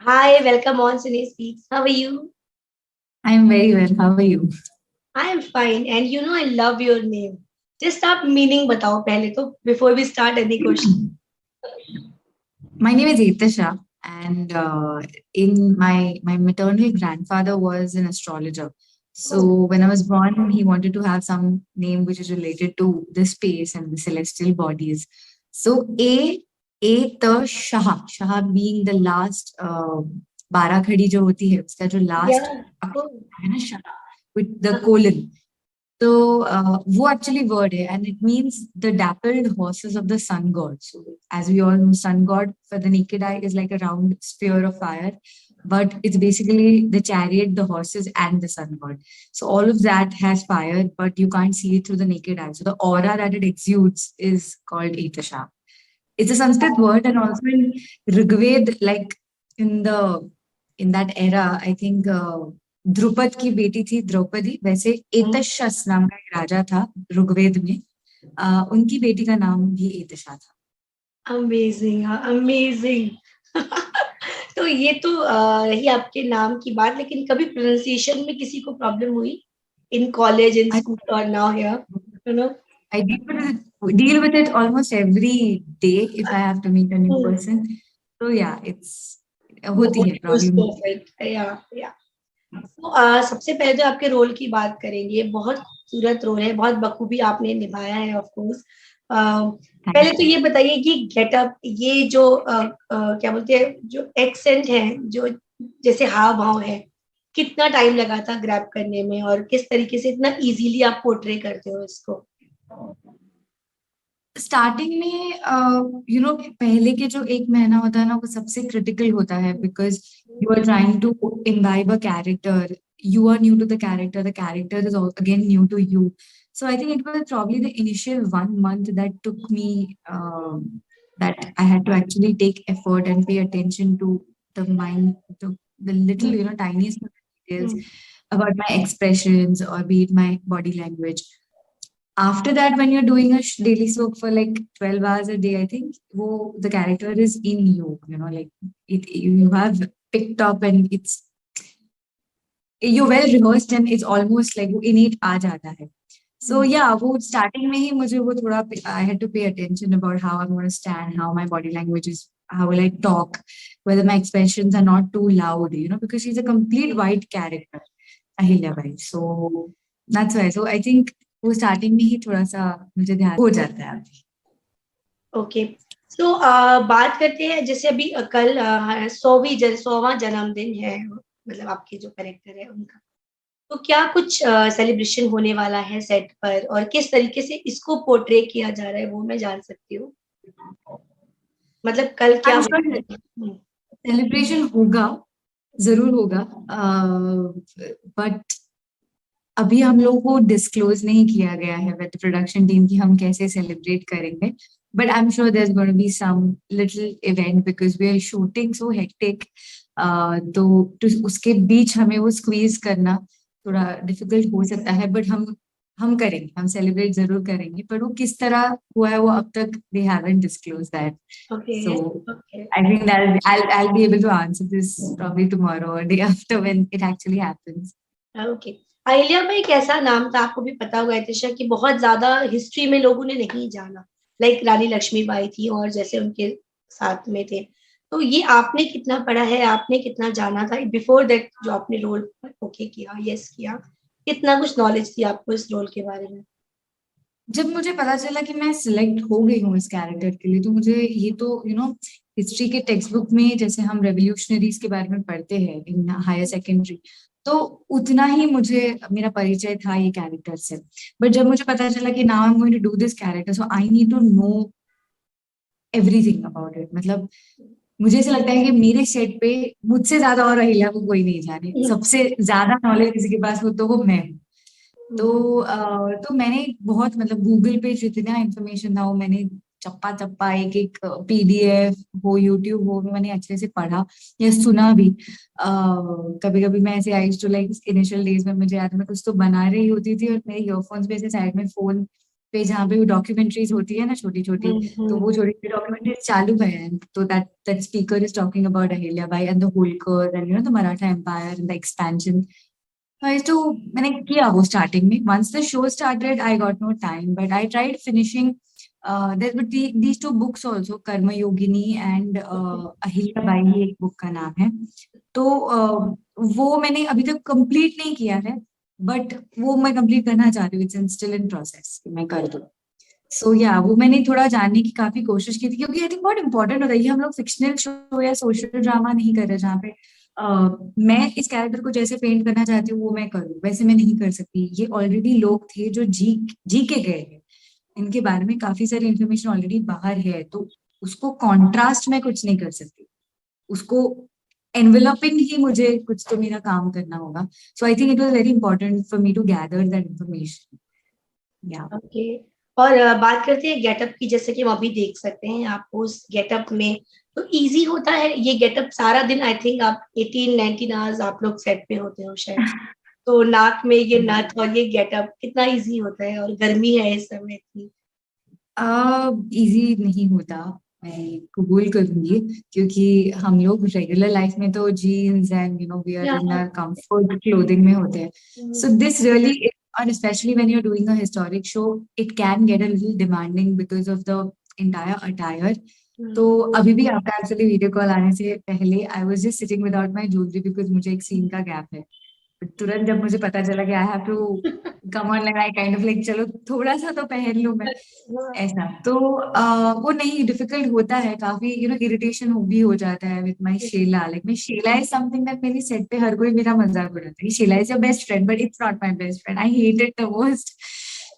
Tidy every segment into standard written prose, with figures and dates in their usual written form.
Hi, welcome on Cine Speaks. How are you? I'm very well. How are you? I am fine, and I love your name. Just आप meaning बताओ पहले तो before we start any question. My name is Aetashaa, and in my maternal grandfather was an astrologer. So Oh, when I was born, he wanted to have some name which is related to the space and the celestial bodies. So Aetashaa, Shah being the last बारह खड़ी जो होती है उसका जो last yeah. Oh, अक्षर है ना शा with the colon. So वो actually word है and it means the dappled horses of the sun god. So as we all know, sun god for the naked eye is like a round sphere of fire, but it's basically the chariot, the horses, and the sun god. So all of that has fire, but you can't see it through the naked eye. So the aura that it exudes is called Etasha. It's a Sanskrit word, and also in Rigved, like in the in that era, I think Dhrupad की बेटी थी द्रौपदी, वैसे एतशस नाम का एक राजा था ऋग्वेद में, उनकी बेटी का नाम भी एतशा था. amazing, हाँ, amazing. तो ये तो रही आपके नाम की बात, लेकिन कभी प्रोनाउंसिएशन में किसी को प्रॉब्लम हुई in college, in I, school, or now here? You know? I deal with it almost every day if I have to meet a new Hmm. person. So yeah, it's No, होती है it was problem. perfect. Yeah, yeah. तो सबसे पहले तो आपके role की बात करेंगे. बहुत खूबसूरत रोल है, बहुत बखूबी आपने निभाया है ऑफ कोर्स. पहले तो ये बताइए कि गेटअप, ये जो क्या बोलते हैं, जो एक्सेंट है, जो जैसे हाव भाव है, कितना टाइम लगा था ग्रैब करने में, और किस तरीके से इतना इजीली आप पोर्ट्रे करते हो इसको? स्टार्टिंग में पहले के जो एक महीना होता है ना वो सबसे क्रिटिकल होता है because you are trying to imbibe a character, you are new to the character is again new to you. So I think it was probably the initial 1 month that took me, that I had to actually take effort and pay attention to the mind, the little, tiniest details about my expressions or be it my body language. After that, when you're doing a daily soap for like 12 hours a day, I think the character is in you, like you have picked up and you're well rehearsed and it's almost like वो innate आ जाता है. So yeah, वो starting में ही मुझे वो थोड़ा I had to pay attention about how I'm going to stand, how my body language is, how will I talk, whether my expressions are not too loud, because she's a complete white character, Ahilyabai. So that's why. So I think वो starting में ही थोड़ा सा मुझे ध्यान हो जाता है. Okay. सो बात करते हैं, जैसे अभी कल 100वां जन्मदिन है, मतलब आपके जो कैरेक्टर है उनका, तो क्या कुछ सेलिब्रेशन होने वाला है सेट पर, और किस तरीके से इसको पोर्ट्रे किया जा रहा है, वो मैं जान सकती हूँ? मतलब कल क्या I'm होगा? sure celebration होगा, जरूर होगा, बट अभी हम लोग को डिस्क्लोज नहीं किया गया है विद प्रोडक्शन टीम की हम कैसे सेलिब्रेट करेंगे. But I am sure there is going to be some little event because we are shooting so hectic. तो उसके बीच हमें वो स्क्वीज करना थोड़ा डिफिकल्ट हो सकता है, बट हम करेंगे, हम सेलिब्रेट जरूर करेंगे, पर वो किस तरह हुआ है वो अब तक they haven't disclose that. Okay. So okay. I think that I'll be able to answer this probably tomorrow or day after when it actually happens. Okay. Ahilya भाई कैसा नाम था, आपको भी पता होगा एतिशा, कि बहुत ज्यादा हिस्ट्री में लोगों ने नहीं जाना. लाइक रानी लक्ष्मीबाई थी और जैसे उनके साथ में थे. तो ये आपने कितना पढ़ा है, आपने कितना जाना था बिफोर दैट, जो आपने रोल ओके किया, यस किया, कितना कुछ नॉलेज थी आपको इस रोल के बारे में? जब मुझे पता चला कि मैं सिलेक्ट हो गई हूँ इस कैरेक्टर के लिए, तो मुझे ये तो हिस्ट्री के टेक्स्ट बुक में जैसे हम रेवोल्यूशनरीज के बारे में पढ़ते हैं इन हायर सेकेंडरी, तो उतना ही मुझे मेरा परिचय था ये कैरेक्टर से. बट जब मुझे पता चला कि now I am going to do this character, so I need to know everything about it. मतलब मुझे ऐसा लगता है कि मेरे सेट पे मुझसे ज्यादा और अहिल्या को कोई नहीं जाने, सबसे ज्यादा नॉलेज किसी के पास हो तो वो मैं हूँ. तो मैंने बहुत, मतलब गूगल पे जितना इंफॉर्मेशन था वो मैंने चप्पा चप्पा एक एक पीडीएफ हो यूट्यूब हो मैंने अच्छे से पढ़ा या सुना भी. कभी कभी मैं ऐसे आई टू लाइक इनिशियल डेज में मुझे याद है मैं कुछ तो बना रही होती थी और मेरे ईयरफोन्स पे ऐसे साइड में फोन पे जहाँ पे वो डॉक्यूमेंट्रीज होती है ना छोटी छोटी, तो वो छोटी छोटी डॉक्यूमेंट्रीज चालू है, तो that speaker is talking about Ahilyabai and the Holkar and the Maratha empire and the expansion. तो मैंने किया वो स्टार्टिंग में। Once the show started I got no time, but I tried finishing these two books also, Karma Yogini and Ahilyabai ही एक book का नाम है। तो वो मैंने अभी तक कंप्लीट नहीं किया है, बट वो मैं कंप्लीट करना चाहती हूँ, इट्स स्टिल इन प्रोसेस कि मैं कर दूँ। सो या वो मैंने थोड़ा जानने की काफी कोशिश की थी, क्योंकि आई थिंक बहुत इंपॉर्टेंट होता है, ये हम लोग फिक्शनल शो या सोशल ड्रामा नहीं कर रहे जहाँ पे मैं इस कैरेक्टर को जैसे पेंट करना चाहती हूँ वो मैं करूँ, वैसे मैं नहीं कर सकती। ये ऑलरेडी लोग थे जो जी जी के गए हैं, इनके बारे में काफी सारी इंफॉर्मेशन ऑलरेडी बाहर है, तो उसको कॉन्ट्रास्ट में कुछ नहीं कर सकती, उसको एनवेलपिंग ही मुझे कुछ तो मेरा काम करना होगा। So I think it was very important for me to gather that information. Yeah okay. और बात करते हैं गेटअप की, जैसे कि हम अभी देख सकते हैं आपको उस गेटअप में, तो इजी होता है ये गेटअप सारा दिन? आई थिंक आप 18-19 आवर्स आप लोग सेट पे होते हो शायद, तो नाक में ये नथ और ये गेटअप कितना इजी होता है? और गर्मी है इस समय इतनी। इजी नहीं होता, मैं कबूल करूंगी, क्योंकि हम लोग रेगुलर लाइफ में तो जीन्स एंड वी आर या इन आवर कंफर्ट क्लोथिंग में होते हैं। सो दिस रियली, और specially when you are doing a historic show, it can get a little demanding because of the entire attire. तो अभी भी आपका एक्चुअली वीडियो कॉल आने से पहले I was just sitting without my jewellery because मुझे एक सीन का गैप है। तुरंत जब मुझे पता चला कि I have to come on, लगा काइंड ऑफ लाइक चलो थोड़ा सा तो पहन लूं मैं, ऐसा। तो वो नहीं, डिफिकल्ट होता है काफी, इरिटेशन भी हो जाता है विद माय शेला। लाइक मैं शेला इज समथिंग दैट मेरी सेट पे हर कोई मेरा मजाक उड़ाता है, shela is your best friend, but it's not my best friend, I hate it the most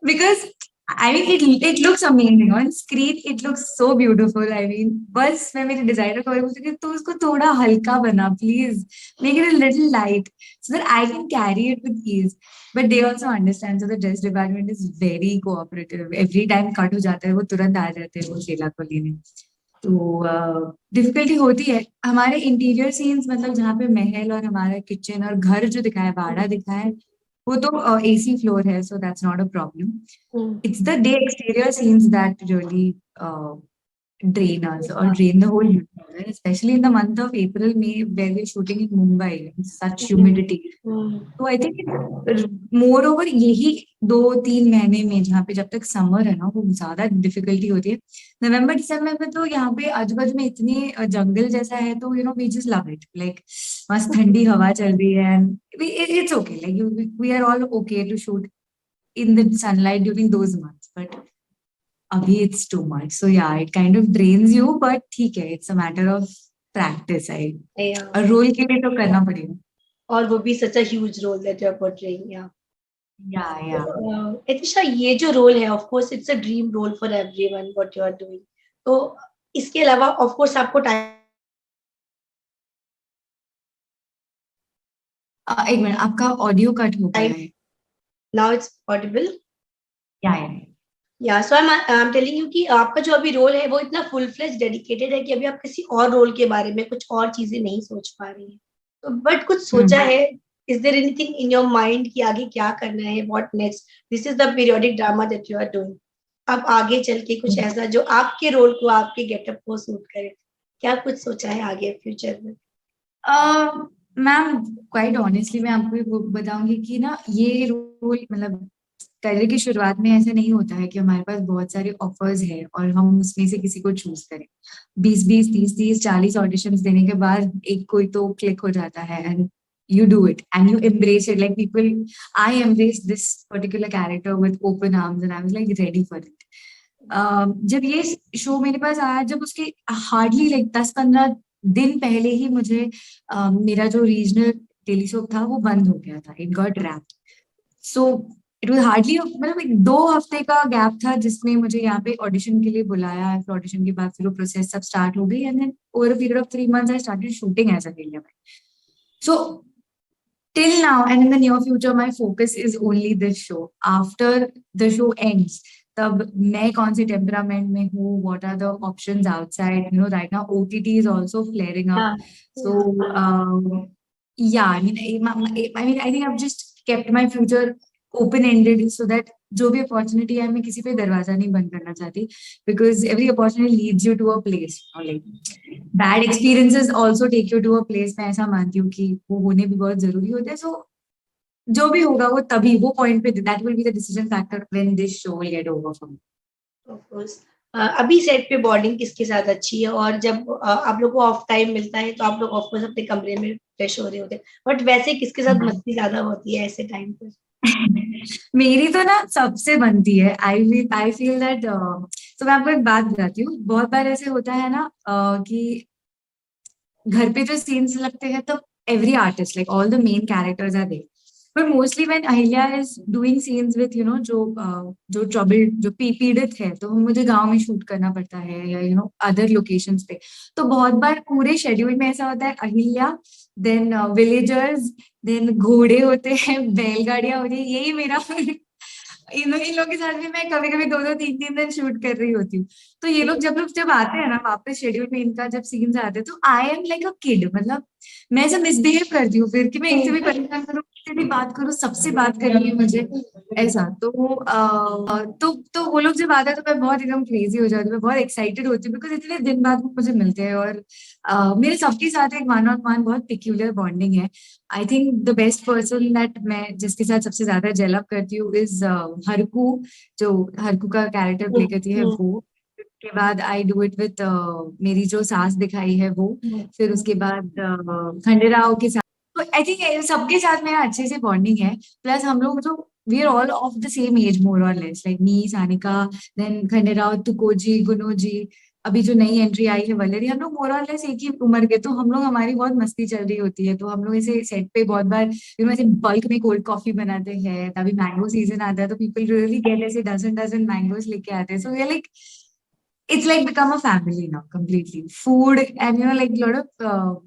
because I mean it looks amazing on screen, it looks so beautiful. I mean बस मैं मेरे डिजाइनर को बोलती हूँ कि तू उसको थोड़ा हल्का बना please, make it a little light so that I can carry it with ease. But they also understand. So the dress department is very cooperative. Every time cut हो जाता है वो तुरंत आ जाते हैं वो शेला को लेने। तो डिफिकल्टी होती है हमारे इंटीरियर सीन्स, मतलब जहाँ पे महल और हमारा किचन और घर जो दिखाया है, बाड़ा दिखाया है, वो तो एसी फ्लोर है, so that's not a problem. It's the day exterior scenes that really drain us or drain the whole universe, especially in the month of April, May, where we're shooting in Mumbai, in such humidity. तो I think more over यही 2-3 महीने में जहाँ पे जब तक summer है ना वो ज्यादा डिफिकल्टी होती है। नवंबर दिसंबर में तो यहाँ पे आजू बाजू में इतनी जंगल जैसा है, तो we just love it, like मस्त ठंडी हवा चल रही है and it's okay, like we are all okay to shoot in the sunlight during those months, but अभी it's too much. So yeah it kind of drains you, but ठीक है, it's a matter of practice. I और role के लिए तो करना पड़ेगा, और वो भी such a huge role that you are portraying. Yeah Etisha, ये जो रोल है of course it's a dream role for everyone what you are doing, तो इसके अलावा ऑफ कोर्स आपको टाइम। एक मिनट, आपका ऑडियो कट हो गया है। Now it's audible. Yeah yeah so I am telling you कि आपका जो अभी रोल है वो इतना फुल फ्लेज डेडिकेटेड है कि अभी आप किसी और रोल के बारे में कुछ और चीजें नहीं सोच पा रही हैं, तो बट कुछ सोचा है? Is there anything in your mind कि आगे क्या करना है, what next? This is the periodic drama that you are doing. अब आगे चल के कुछ ऐसा जो आपके रोल को, आपके गेटअप को सूट करे, क्या कुछ सोचा है आगे फ्यूचर में? मैम क्वाइट ऑनेस्टली मैं आपको ये बताऊंगी कि ना ये रोल, मतलब करियर की शुरुआत में ऐसा नहीं होता है कि हमारे पास बहुत सारे ऑफर्स हैं और हम उसमें से किसी को चूज करें। 20-20, 30-30, 40 ऑडिशंस देने के बाद एक कोई तो क्लिक हो जाता है and you do it and you embrace it, like people, I embraced this particular character with open arms and I was like ready for it. जब ये शो मेरे पास आया, जब उसके हार्डली लाइक 10-15 दिन पहले ही मुझे मेरा जो रीजनल टेली सोप था वो बंद हो गया था, it got wrapped. So it was hardly, मतलब एक 2 हफ्ते का गैप था जिसमें मुझे यहाँ पे ऑडिशन के लिए बुलाया, फिर ऑडिशन के बाद फिर वो प्रोसेस सब स्टार्ट हो गई and then over a period of 3 months I started shooting as a. So till now and in the near future my focus is only this show. After the show ends, तब मैं कौन से temperament में हूँ, what are the options outside, right now OTT is also flaring up. So yeah, I mean I think I've just kept my future open ended so that जो भी opportunity है मैं किसी पे दरवाजा नहीं बंद करना चाहती, because every opportunity leads you to a place, like bad experiences also take you to a place. मैं ऐसा मानती हूँ कि वो होने भी बहुत जरूरी होते हैं। सो जो भी होगा वो तभी वो पॉइंट पे that will be the decision factor when this show will get over from. Of course. अभी सेट पे बॉन्डिंग किसके साथ अच्छी है, और जब आप लोग को ऑफ टाइम मिलता है तो आप लोग ऑफ कोर्स अपने कमरे में फ्रेश हो रहे होते हैं, बट वैसे किसके साथ मस्ती ज्यादा होती है ऐसे टाइम पर? मेरी तो ना सबसे बनती है। आई फील दैट तो मैं आपको एक बात बताती हूँ। बहुत बार ऐसे होता है ना कि घर पे जो सीन्स लगते हैं तो every artist like all the main characters are there, but mostly when Ahilya is doing scenes with you know जो ट्रबल जो पीड़ित है, तो मुझे गांव में शूट करना पड़ता है या अदर लोकेशंस पे। तो बहुत बार पूरे शेड्यूल में ऐसा होता है अहिल्या, देन विलेजर्स, देन घोड़े होते हैं, बैलगाड़ियां होती है, यही मेरा इन लोगों के साथ भी मैं कभी कभी 2-2 3-3 दिन शूट कर रही होती हूँ। तो ये लोग जब आते हैं ना वापस शेड्यूल में, इनका जब सीन्स आते हैं तो I am like a kid, मतलब मैं ऐसा मिसबिहेव करती हूँ फिर कि मैं एक से भी परेशान करूँ, किससे भी बात करूँ, सबसे बात करनी है मुझे, ऐसा। तो वो लोग जब आते हैं तो मैं बहुत एकदम क्रेजी हो जाती हूँ, मैं बहुत एक्साइटेड होती हूँ बिकॉज इतने दिन बाद वो मुझे मिलते हैं। और मेरे सबके साथ एक वन ऑन वन बहुत पिक्यूलर बॉन्डिंग है। I think the best person that मैं जिसके साथ सबसे ज्यादा जेल अप करती हूँ इज हरकू, जो हरकू का कैरेक्टर प्ले करती है वो। उसके बाद आई डू इट विथ मेरी जो सास दिखाई है वो। फिर उसके बाद खंडेराव के साथ। तो आई थिंक सबके साथ मेरा अच्छे से बॉन्डिंग है। प्लस हम लोग जो we are all of the same age more or less, like me, Sanika, then Khanderao, Tukoji, Guno ji, अभी जो नई एंट्री आई है वलेरी, हम लोग मोर और लेस एक ही उम्र के। तो हम लोग हमारी बहुत मस्ती चल रही होती है। तो हम लोग ऐसे सेट पे बहुत बार ऐसे बल्क में कोल्ड कॉफी बनाते हैं। तभी मैंगो सीजन आता है तो पीपल रियली गेट ऐसे डजन डजन मैंगोज लेके आते हैं। So we are like it's like become a family now completely. Food and like a lot of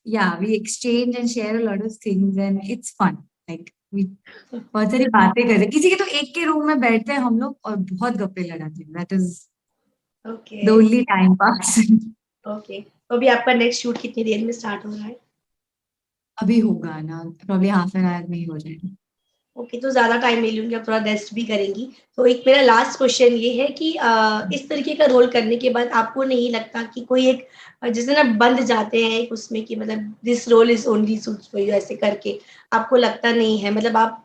yeah, we exchange and share a lot of things and it's fun. Like we बहुत सारी बातें करते हैं। किसी के तो एक के रूम में बैठते हैं हम लोग और बहुत गप्पे लड़ाते हैं। That is okay the only time pass. Okay. तो अभी आपका नेक्स्ट शूट कितनी देर में स्टार्ट हो रहा है? अभी होगा ना, probably half an hour में ही हो जाएगा। ओके, तो ज्यादा टाइम नहीं लूंगी, आप थोड़ा रेस्ट भी करेंगी। तो एक मेरा लास्ट क्वेश्चन ये है कि इस तरीके का रोल करने के बाद आपको नहीं लगता कि कोई एक जैसे ना बंद जाते हैं एक उसमें कि मतलब this role is only suits for you, ऐसे करके आपको लगता नहीं है? मतलब आप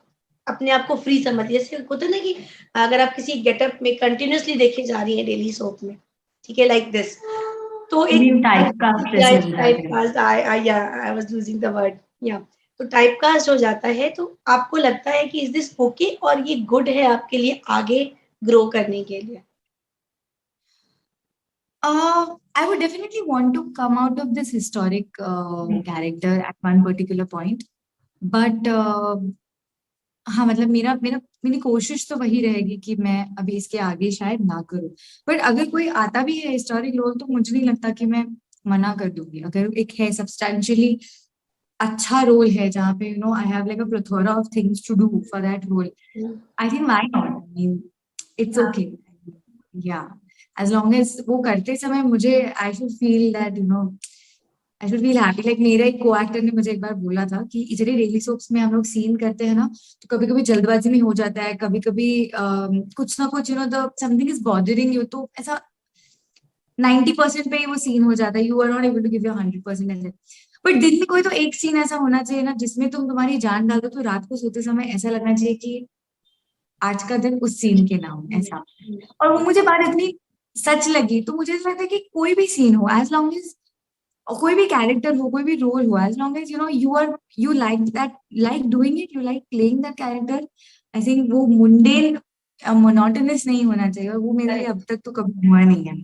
अपने आप को फ्री समझिए, जैसे होता है ना कि अगर आप किसी गेटअप में कंटिन्यूअसली देखे जा रही हैं डेली सोप में, ठीक है, लाइक दिस, तो एक टाइपकास्ट जैसे हो जाते हैं। Typecast, I was losing the word, या तो टाइपकास्ट हो जाता है, तो आपको लगता है कि इज दिस ओके और ये गुड है आपके लिए आगे ग्रो करने के लिए? I would definitely want to come out of this historic character at one particular point, but हाँ मतलब मेरा मेरा मेरी कोशिश तो वही रहेगी कि मैं अभी इसके आगे शायद ना करूँ। बट अगर कोई आता भी है हिस्टोरिक रोल तो मुझे नहीं लगता कि मैं मना कर दूंगी। अगर एक है सब्सटेंशियली अच्छा रोल है जहाँ पे I have like a plethora of things to do for that role, I think why not, I mean it's okay. या एज लॉन्ग एज वो करते समय मुझे I should feel that I should feel happy. Like मेरा एक को actor ने मुझे एक बार बोला था कि इतने डेली सोप्स में हम लोग सीन करते हैं ना, तो कभी कभी जल्दबाजी में हो जाता है, कभी कभी कुछ ना कुछ the something is bothering you, तो ऐसा 90% पे ही वो सीन हो जाता है, you are not able to give your 100% ऐसे। बट दिन में कोई तो एक सीन ऐसा होना चाहिए ना जिसमें तुम तुम्हारी जान डाल दो, तो रात को सोते समय ऐसा लगना चाहिए कि आज का दिन उस सीन के नाम, ऐसा। और वो मुझे बात इतनी सच लगी, तो मुझे ऐसा लगता है कि कोई भी सीन हो, एज लॉन्ग एज कोई भी कैरेक्टर हो, कोई भी रोल हो, as long as you like that, like doing it, you like playing that character, I think वो मुंडेन मोनोटोनस नहीं होना चाहिए। और वो मेरे लिए अब तक तो कभी हुआ नहीं है।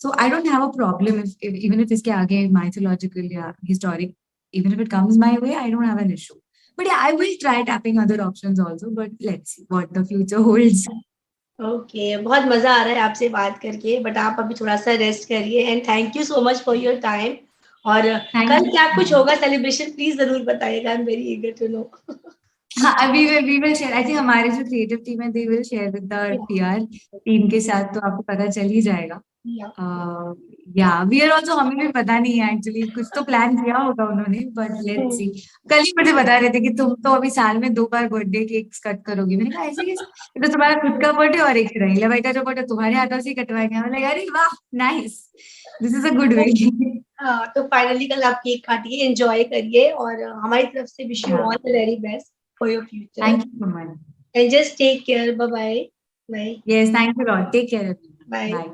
So I don't have a problem even if इसके आगे माइथोलॉजिकल या historic, even if it comes my way, I don't have an issue. But yeah, I will try tapping other options also, but let's see what the future holds. Okay, बहुत मजा आ रहा है आपसे बात करके, बट आप अभी थोड़ा सा रेस्ट करिए and thank you so much for your time. और Thank कल you क्या so कुछ much. होगा सेलिब्रेशन, प्लीज जरूर बताइएगा, I am very eager to know. हाँ, we will share. I think हमारे जो क्रिएटिव टीम है they will share with the PR team के साथ, तो आपको पता चल ही जाएगा। या वी आर ऑल्सो, हमें भी पता नहीं है एक्चुअली, कुछ तो प्लान किया होगा उन्होंने, बट लेट्स सी। कल ही मुझे बता रहे थे कि तुम तो अभी साल में 2 बार बर्थडे केक कट करोगी। मैंने कहा ऐसे कैसे, ये तो तुम्हारा खुद का बर्थडे और एक अहिल्या का जो बर्थडे तुम्हारे हाथों से कटवाएंगे। मैंने कहा अरे वाह, nice, this is a good way. हाँ, तो फाइनली कल आप केक काटिए, एंजॉय करिए, और हमारी तरफ से wish you all the very best for your future, thank you so much. And just take care, bye bye. Bye yes, thank you lot, take care. Bye. Bye.